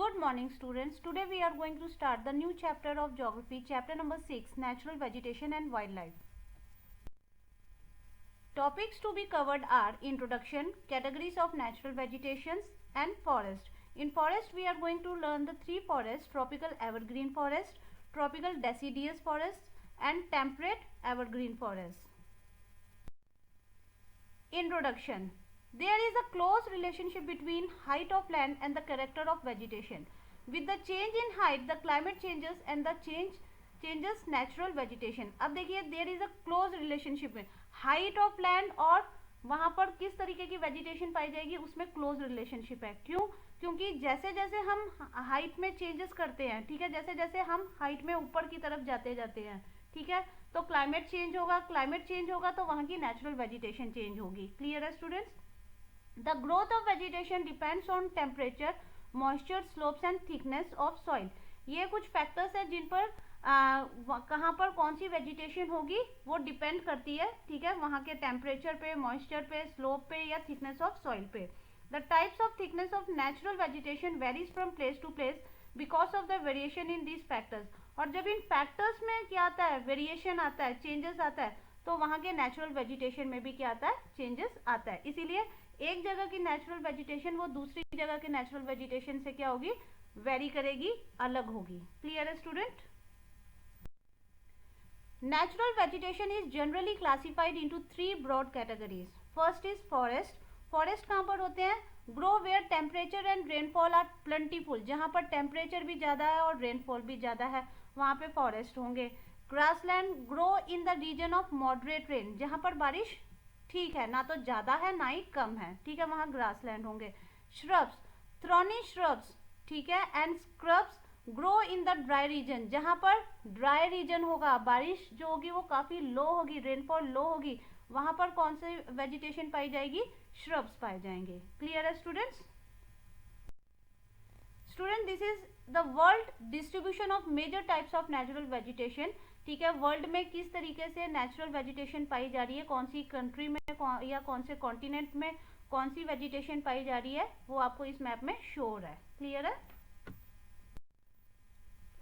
Good morning students. Today we are going to start the new chapter of geography, chapter number 6, natural vegetation and wildlife. Topics to be covered are introduction, categories of natural vegetations and forest. In forest we are going to learn the three forests: tropical evergreen forest, tropical deciduous forest and temperate evergreen forest. Introduction. There is a close relationship between height of land and the character of vegetation. With the change in height, the climate changes and the changes natural vegetation. अब देखिए, there is a close relationship में height of land और वहाँ पर किस तरीके की vegetation पाई जाएगी, उसमें close relationship है. क्यों? क्योंकि जैसे जैसे हम height में changes करते हैं, ठीक है, जैसे जैसे हम height में ऊपर की तरफ जाते हैं, ठीक है, तो क्लाइमेट चेंज होगा तो वहाँ की नेचुरल वेजिटेशन चेंज होगी. क्लियर है students? The growth of vegetation depends on temperature, moisture, slopes and thickness of soil. ये कुछ फैक्टर्स हैं जिन पर कहाँ पर कौन सी वेजिटेशन होगी वो डिपेंड करती है, ठीक है, वहाँ के टेम्परेचर पे, मॉइस्चर पे, स्लोप पे या थिकनेस ऑफ सॉइल पे. The types of thickness of natural vegetation varies from place to place because of the variation in these factors. और जब इन फैक्टर्स में क्या आता है, वेरिएशन आता है, चेंजेस आता है, तो वहाँ के नेचुरल वेजिटेशन में भी क्या आता है, चेंजेस आता है. इसीलिए एक जगह की नेचुरल वेजिटेशन वो दूसरी जगह के नेचुरल वेजिटेशन से क्या होगी, वेरी करेगी, अलग होगी. क्लियर है student? Natural vegetation is generally classified into three broad categories. First is forest. Forest कहाँ पर होते हैं? Grow where temperature and rainfall are plentiful. जहाँ पर टेम्परेचर भी ज़्यादा है और रेनफॉल भी ज़्यादा है, वहाँ पे फॉरेस्ट होंगे. Grassland grow in the region of moderate rain. जहाँ पर बारिश ठीक है, ना तो ज़्यादा है ना ही कम है, ठीक है, वहाँ ग्रासलैंड होंगे. Shrubs, thorny shrubs, ठीक है, and scrubs grow in the dry region. जहाँ पर ड्राई रीजन होगा, बारिश जो होगी वो काफ़ी लो होगी, रेनफॉल लो होगी, वहाँ पर कौन से वेजिटेशन पाई जाएगी, श्रब्स पाए जाएंगे. क्लियर है students? Student, this is the world distribution of major types of natural vegetation. ठीक है, वर्ल्ड में किस तरीके से नेचुरल वेजिटेशन पाई जा रही है, कौन सी कंट्री में या कौन से कॉन्टिनेंट में कौन सी वेजिटेशन पाई जा रही है, वो आपको इस मैप में शो हो रहा है. क्लियर है?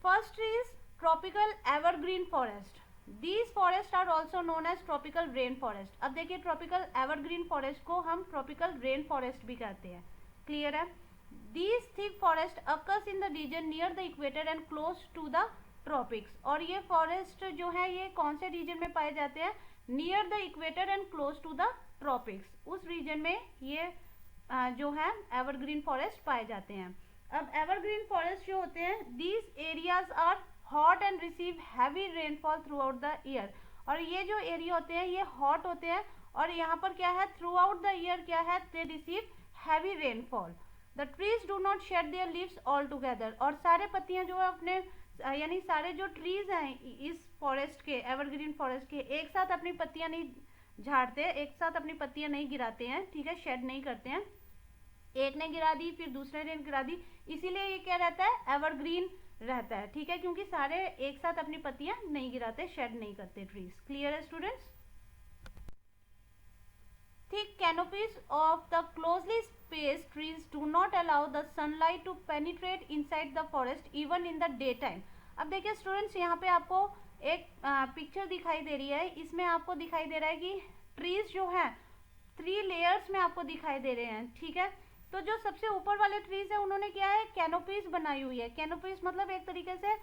First is tropical evergreen forest. These forests are also known as tropical rain forest. अब देखिए, tropical evergreen forest को हम tropical rain forest भी कहते हैं. क्लियर है? These thick forest occurs in the region near the equator and close to the tropics. और ये forest जो है ये कौन से region में पाए जाते हैं? Near the equator and close to the tropics. उस region में ये जो है evergreen forest पाए जाते हैं. अब एवरग्रीन फॉरेस्ट जो होते हैं, these areas are hot and receive heavy rainfall throughout the year. और ये जो एरिया होते हैं ये हॉट होते हैं और यहाँ पर क्या है, थ्रू आउट द ईयर क्या है, they receive heavy rainfall. The trees do not shade there leaves all together. और सारे पत्तियाँ जो है अपने यानी सारे जो ट्रीज हैं इस फॉरेस्ट के, एवरग्रीन फॉरेस्ट के, एक साथ अपनी पत्तियाँ नहीं झाड़ते, एक साथ अपनी पत्तियाँ नहीं गिराते हैं, ठीक है, शेड नहीं करते हैं. एक ने गिरा दी फिर दूसरे ने गिरा दी, इसीलिए ये क्या रहता है, एवरग्रीन रहता है, ठीक है, क्योंकि सारे एक साथ अपनी पत्तियां नहीं गिराते, शेड नहीं करते ट्रीज. क्लियर है students? Thick canopies of the closely spaced trees do not allow the sunlight to penetrate inside the forest even in the day time. अब देखिए स्टूडेंट्स, यहाँ पे आपको एक पिक्चर दिखाई दे रही है, इसमें आपको दिखाई दे रहा है कि ट्रीज जो है 3 लेयर्स में आपको दिखाई दे रहे हैं, ठीक है. तो जो सबसे ऊपर वाले ट्रीज है उन्होंने क्या है, कैनोपीज बनाई हुई है. कैनोपीज मतलब एक तरीके से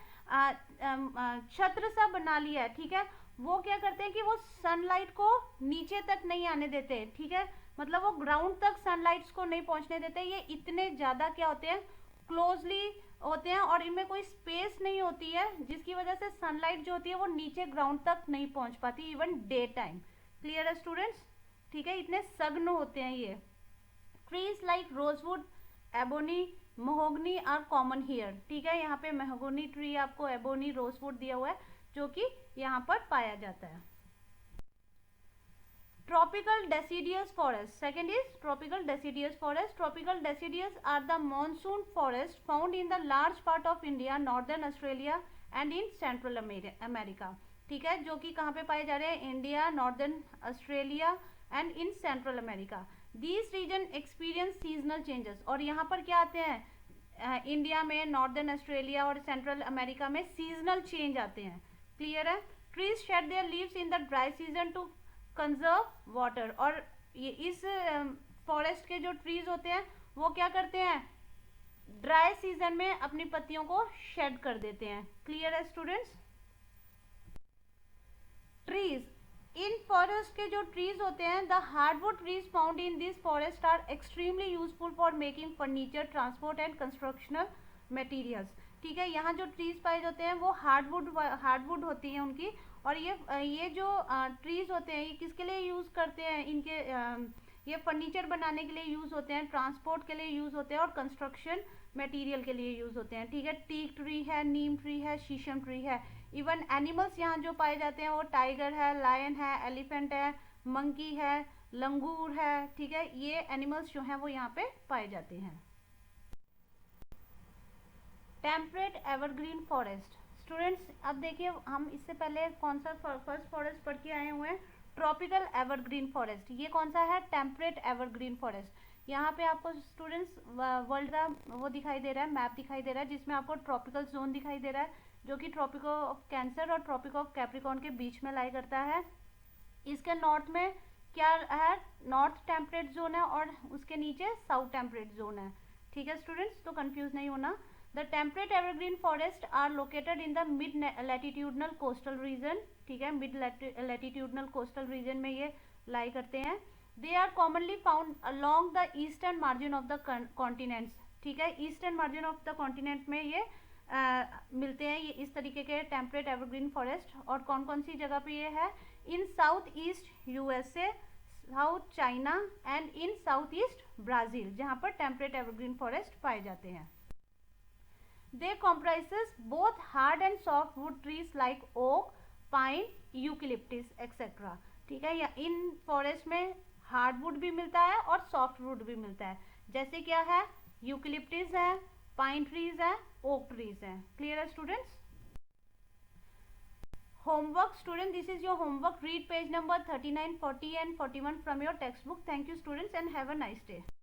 छत्र सा बना लिया है, ठीक है. वो क्या करते हैं कि वो सनलाइट को नीचे तक नहीं आने देते, ठीक है, मतलब वो ग्राउंड तक सनलाइट्स को नहीं पहुंचने देते. ये इतने ज़्यादा क्या होते हैं, क्लोजली होते हैं और इनमें कोई स्पेस नहीं होती है, जिसकी वजह से सनलाइट जो होती है वो नीचे ग्राउंड तक नहीं पहुँच पाती इवन डे टाइम. क्लियर है स्टूडेंट्स? ठीक है, इतने सघन होते हैं ये. Trees like rosewood, ebony, mahogany are common here. ठीक है, यहाँ पे महोगनी ट्री आपको एबोनी, रोजवुड दिया हुआ है जो कि यहाँ पर पाया जाता है. Tropical deciduous forest. Second is tropical deciduous forest. Tropical deciduous are the monsoon forest found in the large part of India, northern Australia and in central America. ठीक है, जो कि कहाँ पे पाए जा रहे हैं, India, northern Australia and in central America. These region experience seasonal changes. और यहाँ पर क्या आते हैं, इंडिया में, नॉर्दर्न ऑस्ट्रेलिया और सेंट्रल अमेरिका में सीजनल चेंज आते हैं। क्लियर है? Trees shade there leaves in the dry season two conserve water. और ये इस फॉरेस्ट के जो ट्रीज होते हैं वो क्या करते हैं, ड्राई सीजन में अपनी पत्तियों को शेड कर देते हैं। क्लियर है स्टूडेंट्स? ट्रीज, इन फॉरेस्ट के जो ट्रीज होते हैं, the hardwood trees found in this forest are extremely useful for making furniture, transport and constructional materials. ठीक है, यहाँ जो ट्रीज पाए जाते हैं वो हार्डवुड होती हैं उनकी। और ये जो ट्रीज होते हैं ये किसके लिए यूज करते हैं, इनके ये फर्नीचर बनाने के लिए यूज होते हैं, ट्रांसपोर्ट के लिए यूज होते हैं और कंस्ट्रक्शन मटेरियल के लिए यूज होते हैं। ठीक है, टीक ट्री है, नीम ट्री है, शीशम ट्री है। इवन एनिमल्स यहाँ जो पाए जाते हैं वो टाइगर है, लायन है, एलिफेंट है, मंकी है, लंगूर है। ठीक है, ये एनिमल्स जो हैं वो यहाँ पे पाए जाते हैं। Temperate evergreen forest. स्टूडेंट्स अब देखिए, हम इससे पहले कौन सा फर्स्ट फॉरेस्ट पढ़ के आए हुए हैं, ट्रॉपिकल एवरग्रीन फॉरेस्ट। ये कौन सा है, टेम्परेट एवरग्रीन फॉरेस्ट। यहाँ पे आपको स्टूडेंट्स वर्ल्ड का वो दिखाई दे रहा है, मैप दिखाई दे रहा है, जिसमें आपको ट्रॉपिकल जोन दिखाई दे रहा है जो कि ट्रॉपिक ऑफ कैंसर और ट्रॉपिक ऑफ कैप्रिकॉर्न के बीच में लाई करता है। इसके नॉर्थ में क्या है, नॉर्थ टेम्परेट जोन है और उसके नीचे साउथ टेम्परेट जोन है। ठीक है स्टूडेंट्स, तो कंफ्यूज नहीं होना। The temperate evergreen forest are located in the mid latitudinal coastal region. ठीक है, मिड लैटिट्यूडनल कोस्टल रीजन में ये लाई करते हैं। They are commonly found along the eastern margin of the continents. ठीक है, eastern margin of the continent में ये मिलते हैं, ये इस तरीके के टेम्परेट एवरग्रीन फॉरेस्ट। और कौन कौन सी जगह पे ये है, in south east USA, south China and in south east Brazil, जहाँ पर टेम्परेट एवरग्रीन फॉरेस्ट पाए जाते हैं। They comprises both hard and soft wood trees like oak, pine, eucalyptus etcetera. ठीक है, या इन फॉरेस्ट में हार्ड वुड भी मिलता है और सॉफ्ट वुड भी मिलता है, जैसे क्या है, यूकलिप्टिस है, पाइन ट्रीज है, ओक ट्रीज है। क्लियर है students? Homework student, this is your homework. Read page number 39, 40 and 41 from your textbook. Thank you students and have a nice day.